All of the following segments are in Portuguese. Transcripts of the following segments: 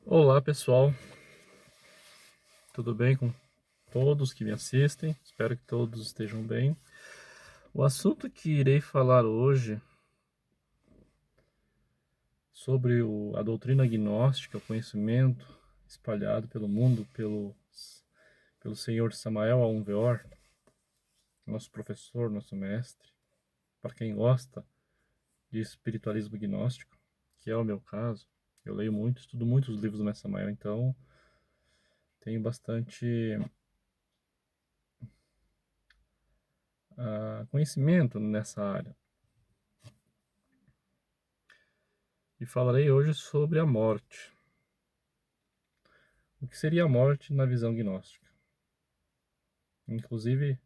Olá pessoal, tudo bem com todos que me assistem? Espero que todos estejam bem. O assunto que irei falar hoje sobre a doutrina gnóstica, o conhecimento espalhado pelo mundo pelo senhor Samael Aun Weor, nosso professor, nosso mestre, para quem gosta de espiritualismo gnóstico, que é o meu caso. Eu leio muito, estudo muito os livros do mestre Samael, então tenho bastante conhecimento nessa área. E falarei hoje sobre a morte. O que seria a morte na visão gnóstica? Inclusive,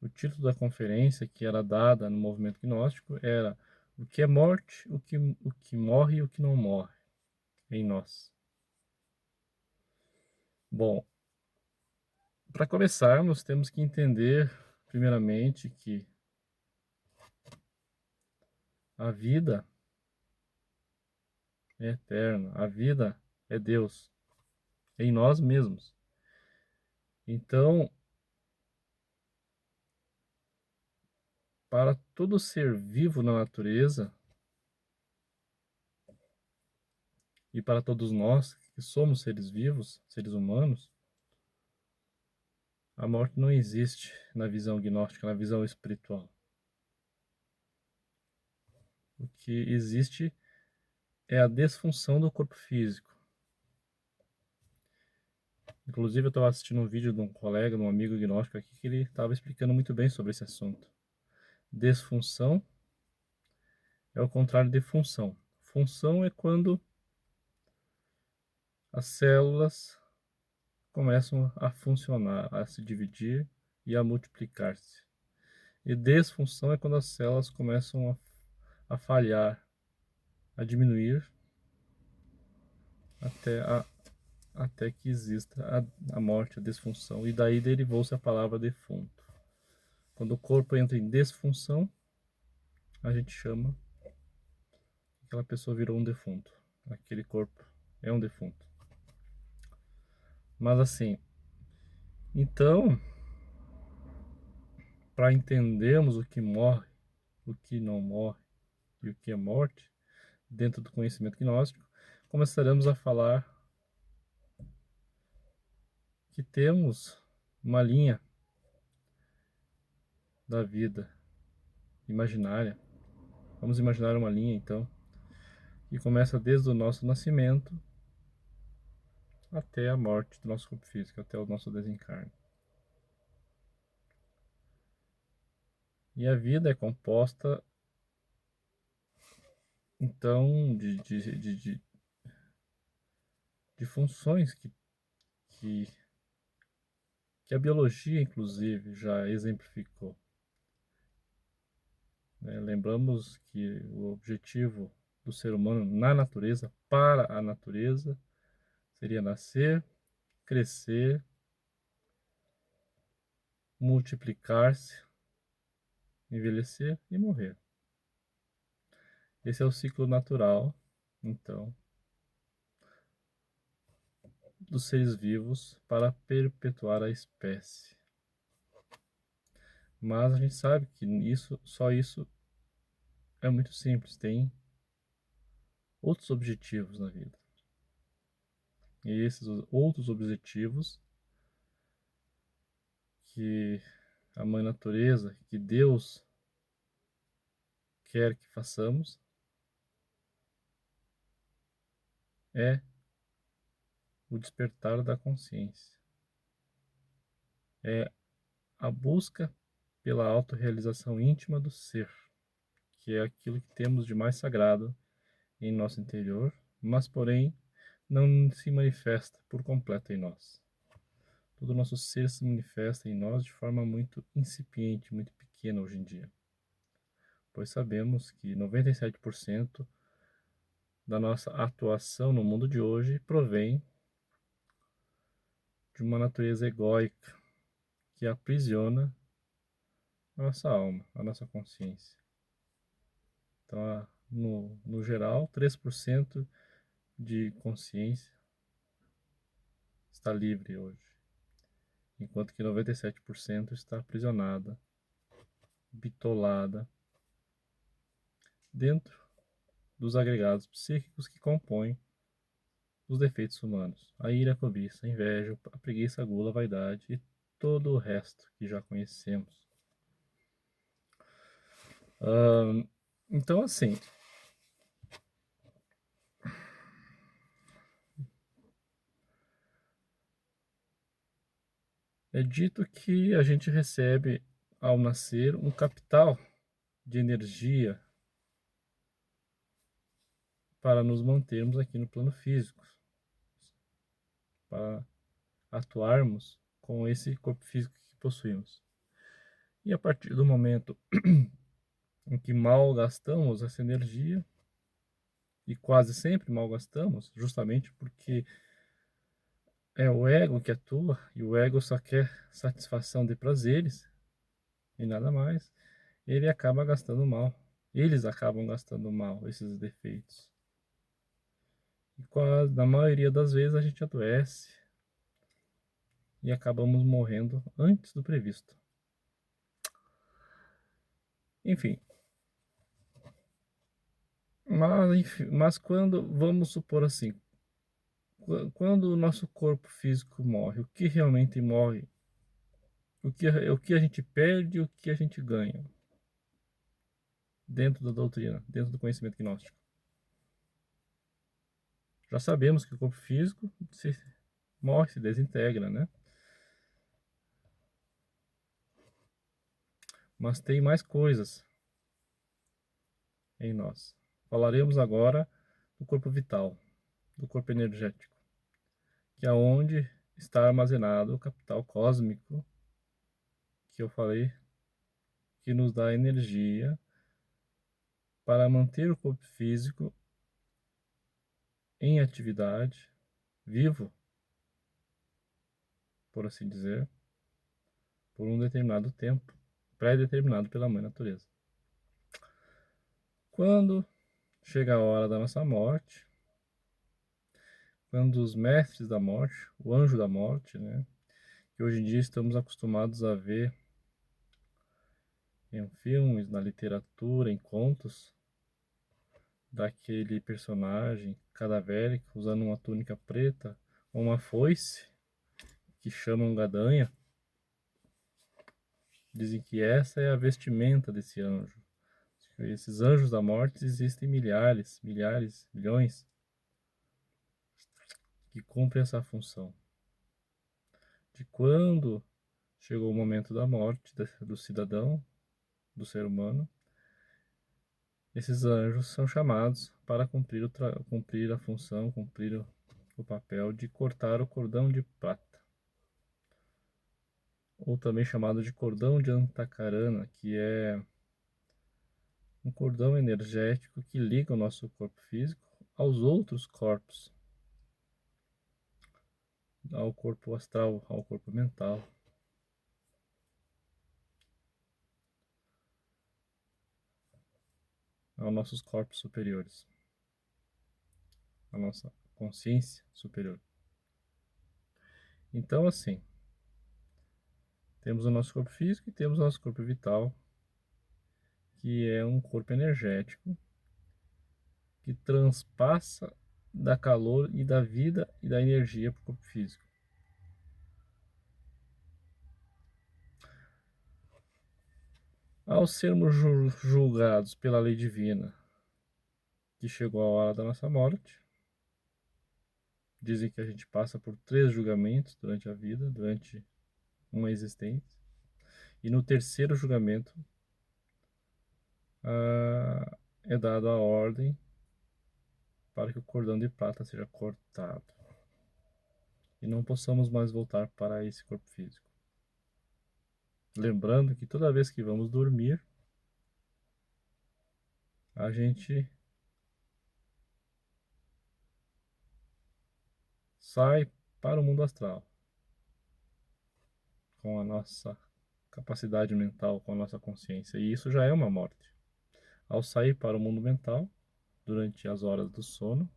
o título da conferência que era dada no movimento gnóstico era o que é morte, o que morre e o que não morre em nós. Bom, para começarmos, temos que entender, primeiramente, que a vida é eterna, a vida é Deus, é em nós mesmos. Então, para todo ser vivo na natureza, e para todos nós que somos seres vivos, seres humanos, a morte não existe na visão gnóstica, na visão espiritual. O que existe é a desfunção do corpo físico. Inclusive, eu estava assistindo um vídeo de um colega, de um amigo gnóstico aqui, que ele estava explicando muito bem sobre esse assunto. Desfunção é o contrário de função. Função é quando as células começam a funcionar, a se dividir e a multiplicar-se. E desfunção é quando as células começam a falhar, a diminuir até, até que exista a morte, a desfunção. E daí derivou-se a palavra defunto. Quando o corpo entra em desfunção, a gente chama que aquela pessoa virou um defunto. Aquele corpo é um defunto. Mas assim, então, para entendermos o que morre, o que não morre e o que é morte, dentro do conhecimento gnóstico, começaremos a falar que temos uma linha da vida imaginária. Vamos imaginar uma linha então, que começa desde o nosso nascimento até a morte do nosso corpo físico, até o nosso desencarne. E a vida é composta então de funções que, que a biologia inclusive já exemplificou. Lembramos que o objetivo do ser humano na natureza, para a natureza, seria nascer, crescer, multiplicar-se, envelhecer e morrer. Esse é o ciclo natural, então, dos seres vivos para perpetuar a espécie. Mas a gente sabe que só isso é muito simples, tem outros objetivos na vida. E esses outros objetivos que a mãe natureza, que Deus quer que façamos, é o despertar da consciência. É a busca pela autorrealização íntima do ser, que é aquilo que temos de mais sagrado em nosso interior, mas porém não se manifesta por completo em nós. Todo o nosso ser se manifesta em nós de forma muito incipiente, muito pequena hoje em dia, pois sabemos que 97% da nossa atuação no mundo de hoje provém de uma natureza egóica que aprisiona a nossa alma, a nossa consciência. Então, no geral, 3% de consciência está livre hoje, enquanto que 97% está aprisionada, bitolada, dentro dos agregados psíquicos que compõem os defeitos humanos: a ira, a cobiça, a inveja, a preguiça, a gula, a vaidade e todo o resto que já conhecemos. Então, assim, é dito que a gente recebe, ao nascer, um capital de energia para nos mantermos aqui no plano físico, para atuarmos com esse corpo físico que possuímos. E a partir do momento em que mal gastamos essa energia, e quase sempre mal gastamos, justamente porque é o ego que atua, e o ego só quer satisfação de prazeres e nada mais, ele acaba gastando mal. Eles acabam gastando mal esses defeitos. E quase, na maioria das vezes a gente adoece e acabamos morrendo antes do previsto. Enfim, mas quando, vamos supor assim, quando o nosso corpo físico morre, o que realmente morre? O que a gente perde e o que a gente ganha dentro da doutrina, dentro do conhecimento gnóstico? Já sabemos que o corpo físico morre, se desintegra, né? Mas tem mais coisas em nós. Falaremos agora do corpo vital, do corpo energético, que é onde está armazenado o capital cósmico que eu falei, que nos dá energia para manter o corpo físico em atividade, vivo, por assim dizer, por um determinado tempo, pré-determinado pela Mãe Natureza. Quando chega a hora da nossa morte, quando os mestres da morte, o anjo da morte, né, que hoje em dia estamos acostumados a ver em filmes, na literatura, em contos, daquele personagem cadavérico usando uma túnica preta ou uma foice que chamam Gadanha. Dizem que essa é a vestimenta desse anjo. Esses anjos da morte existem milhares, milhões, que cumprem essa função. De quando chegou o momento da morte do cidadão, do ser humano, esses anjos são chamados para cumprir a função, cumprir o papel de cortar o cordão de prata, ou também chamado de cordão de Antacarana, que é um cordão energético que liga o nosso corpo físico aos outros corpos, ao corpo astral, ao corpo mental, aos nossos corpos superiores, à nossa consciência superior. Então, assim, temos o nosso corpo físico e temos o nosso corpo vital, que é um corpo energético que transpassa da calor e da vida e da energia para o corpo físico. Ao sermos julgados pela lei divina, que chegou a hora da nossa morte, dizem que a gente passa por 3 julgamentos durante a vida, durante uma existência, e no terceiro julgamento é dada a ordem para que o cordão de prata seja cortado e não possamos mais voltar para esse corpo físico. Lembrando que toda vez que vamos dormir, a gente sai para o mundo astral com a nossa capacidade mental, com a nossa consciência, e isso já é uma morte. Ao sair para o mundo mental, durante as horas do sono,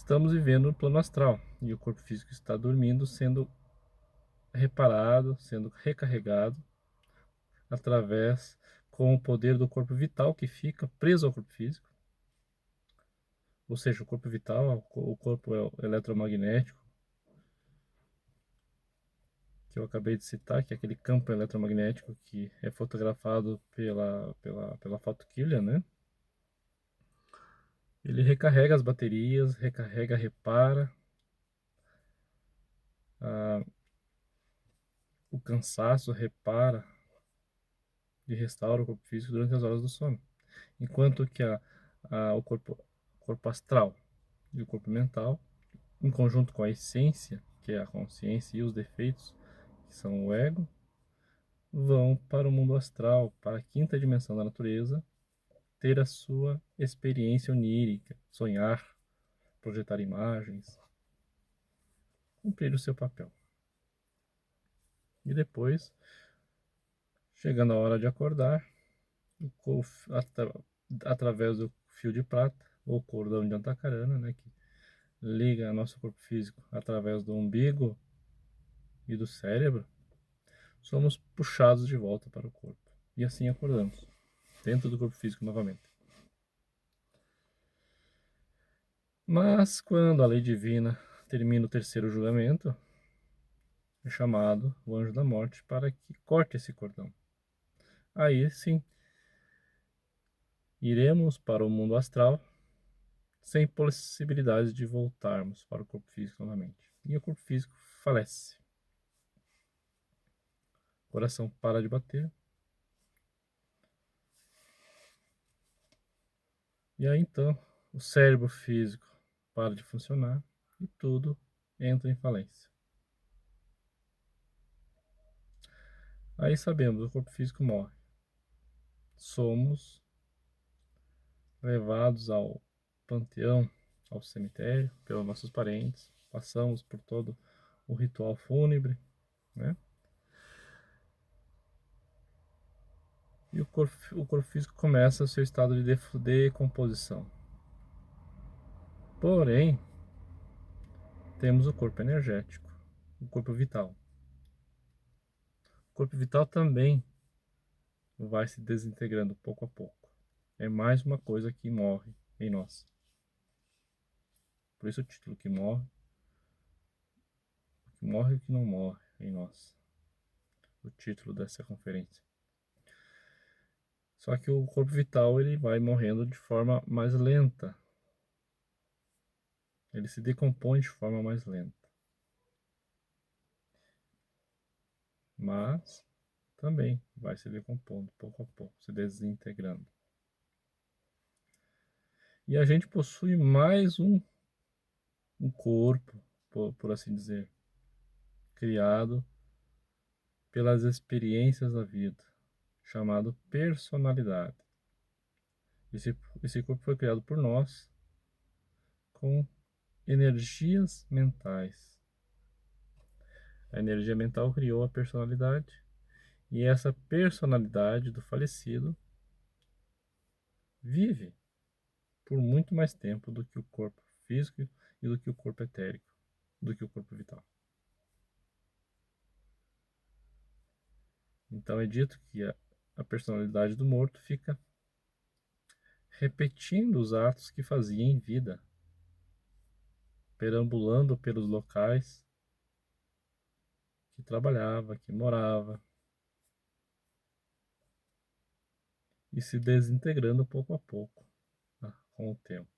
estamos vivendo no plano astral e o corpo físico está dormindo, sendo reparado, sendo recarregado através com o poder do corpo vital que fica preso ao corpo físico. Ou seja, o corpo vital, o corpo eletromagnético, que eu acabei de citar, que é aquele campo eletromagnético que é fotografado pela foto Kirlian, né? Ele recarrega as baterias, recarrega, repara o cansaço, repara e restaura o corpo físico durante as horas do sono. Enquanto que o corpo astral e o corpo mental, em conjunto com a essência, que é a consciência e os defeitos, que são o ego, vão para o mundo astral, para a quinta dimensão da natureza, ter a sua experiência onírica, sonhar, projetar imagens, cumprir o seu papel. E depois, chegando a hora de acordar, através do fio de prata, ou cordão de Antacarana, né, que liga nosso corpo físico através do umbigo e do cérebro, somos puxados de volta para o corpo. E assim acordamos, dentro do corpo físico novamente. Mas quando a lei divina termina o terceiro julgamento, é chamado o anjo da morte para que corte esse cordão. Aí sim, iremos para o mundo astral sem possibilidade de voltarmos para o corpo físico novamente. E o corpo físico falece. O coração para de bater. E aí então, o cérebro físico para de funcionar e tudo entra em falência. Aí sabemos, o corpo físico morre. Somos levados ao panteão, ao cemitério, pelos nossos parentes. Passamos por todo o ritual fúnebre, né? E o corpo físico começa o seu estado de decomposição. Porém, temos o corpo energético, o corpo vital. O corpo vital também vai se desintegrando pouco a pouco. É mais uma coisa que morre em nós. Por isso o título que morre e o que não morre em nós. O título dessa conferência. Só que o corpo vital ele vai morrendo de forma mais lenta. Ele se decompõe de forma mais lenta. Mas também vai se decompondo pouco a pouco, se desintegrando. E a gente possui mais um corpo, por assim dizer, criado pelas experiências da vida, chamado personalidade. Esse corpo foi criado por nós com energias mentais. A energia mental criou a personalidade e essa personalidade do falecido vive por muito mais tempo do que o corpo físico e do que o corpo etérico, do que o corpo vital. Então é dito que a personalidade do morto fica repetindo os atos que fazia em vida, perambulando pelos locais que trabalhava, que morava, e se desintegrando pouco a pouco, tá? Com o tempo.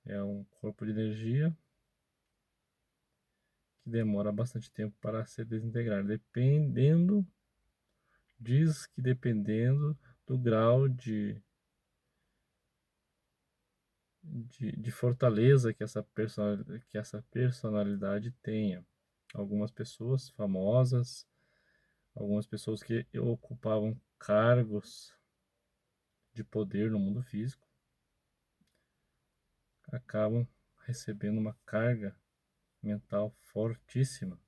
É um corpo de energia que demora bastante tempo para se desintegrar, diz que dependendo do grau de fortaleza que essa personalidade tenha. Algumas pessoas famosas, algumas pessoas que ocupavam cargos de poder no mundo físico, acabam recebendo uma carga mental fortíssima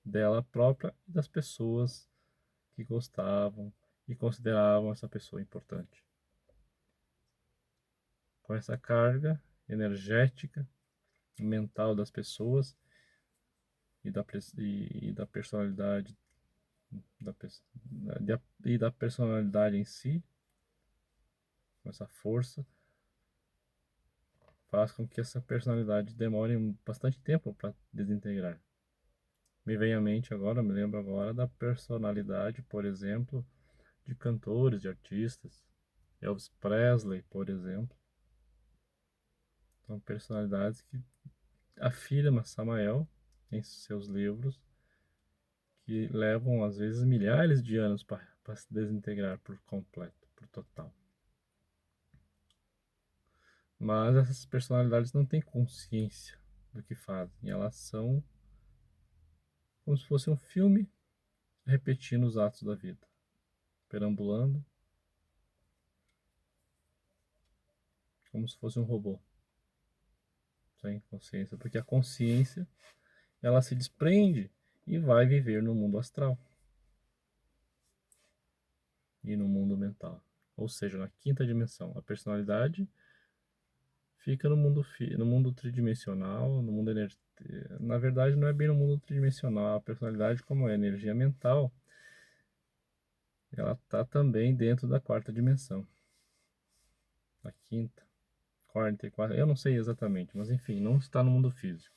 dela própria e das pessoas que gostavam e consideravam essa pessoa importante. com essa carga energética, mental das pessoas e da personalidade e da personalidade em si, com essa força, faz com que essa personalidade demore bastante tempo para desintegrar. Me vem à mente agora, me lembro agora da personalidade, por exemplo, de cantores, de artistas. Elvis Presley, por exemplo. São personalidades que afirma Samael em seus livros que levam às vezes milhares de anos para se desintegrar por completo, por total. Mas essas personalidades não têm consciência do que fazem. Elas são como se fosse um filme repetindo os atos da vida, perambulando como se fosse um robô, sem consciência, porque a consciência ela se desprende e vai viver no mundo astral e no mundo mental, ou seja, na quinta dimensão. A personalidade fica no mundo tridimensional, no mundo na verdade não é bem no mundo tridimensional, a personalidade como é energia mental, ela está também dentro da quarta dimensão, da quinta, quarta e quarta, eu não sei exatamente, mas enfim, não está no mundo físico.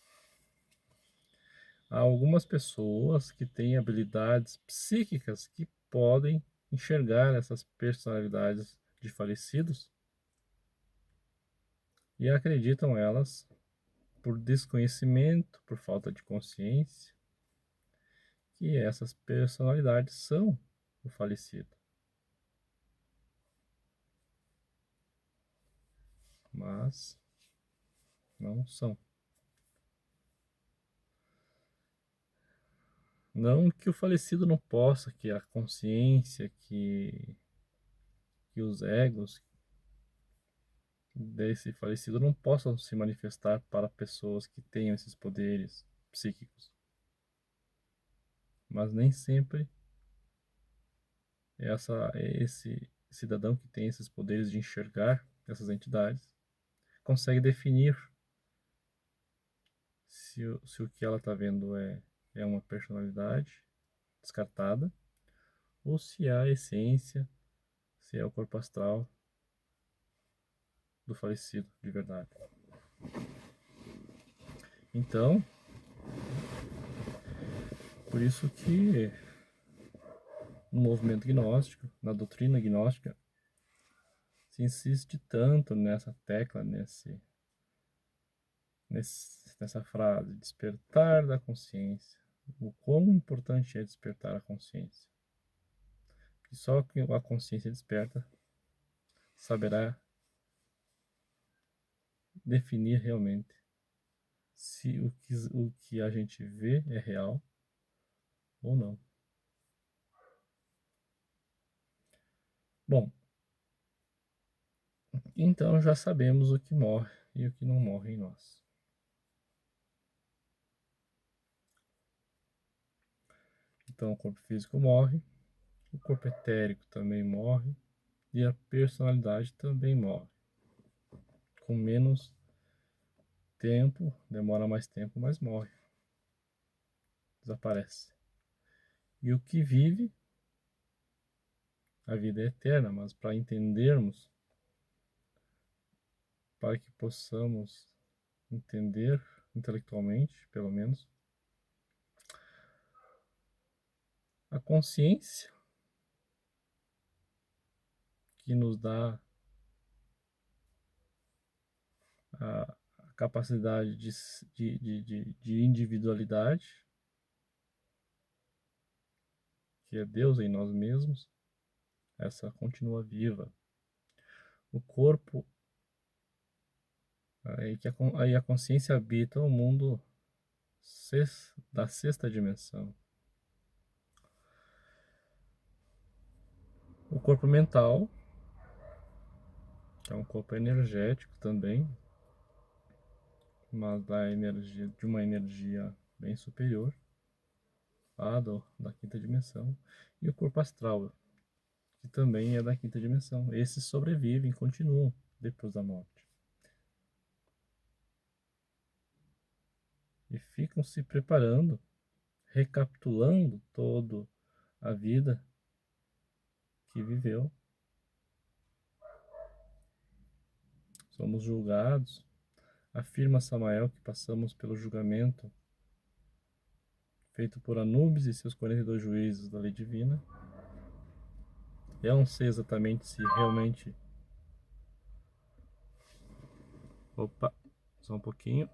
Há algumas pessoas que têm habilidades psíquicas que podem enxergar essas personalidades de falecidos e acreditam elas, por desconhecimento, por falta de consciência, que essas personalidades são o falecido. Mas não são. Não que o falecido não possa, que a consciência, que os egos desse falecido não possam se manifestar para pessoas que tenham esses poderes psíquicos. Mas nem sempre esse cidadão que tem esses poderes de enxergar essas entidades consegue definir se o que ela está vendo é uma personalidade descartada ou se é a essência, se é o corpo astral do falecido de verdade. Então, por isso que no movimento gnóstico, na doutrina gnóstica, se insiste tanto nessa tecla, nessa frase, despertar da consciência. O quão importante é despertar a consciência. Que só que a consciência desperta saberá definir realmente se o que a gente vê é real ou não. Bom, então já sabemos o que morre e o que não morre em nós. Então o corpo físico morre, o corpo etérico também morre e a personalidade também morre. Com menos tempo, demora mais tempo, mas morre. Desaparece. E o que vive, a vida é eterna, mas para entendermos, para que possamos entender intelectualmente, pelo menos, a consciência que nos dá a capacidade de individualidade, que é Deus em nós mesmos, essa continua viva. O corpo, aí a consciência habita o mundo da sexta dimensão. O corpo mental, que é um corpo energético também, mas de uma energia bem superior à da quinta dimensão. E o corpo astral, que também é da quinta dimensão. Esses sobrevivem, continuam depois da morte. e ficam se preparando, recapitulando toda a vida que viveu. Somos julgados. Afirma Samael que passamos pelo julgamento feito por Anubis e seus 42 juízes da lei divina. Eu não sei exatamente se realmente... Opa, só um pouquinho.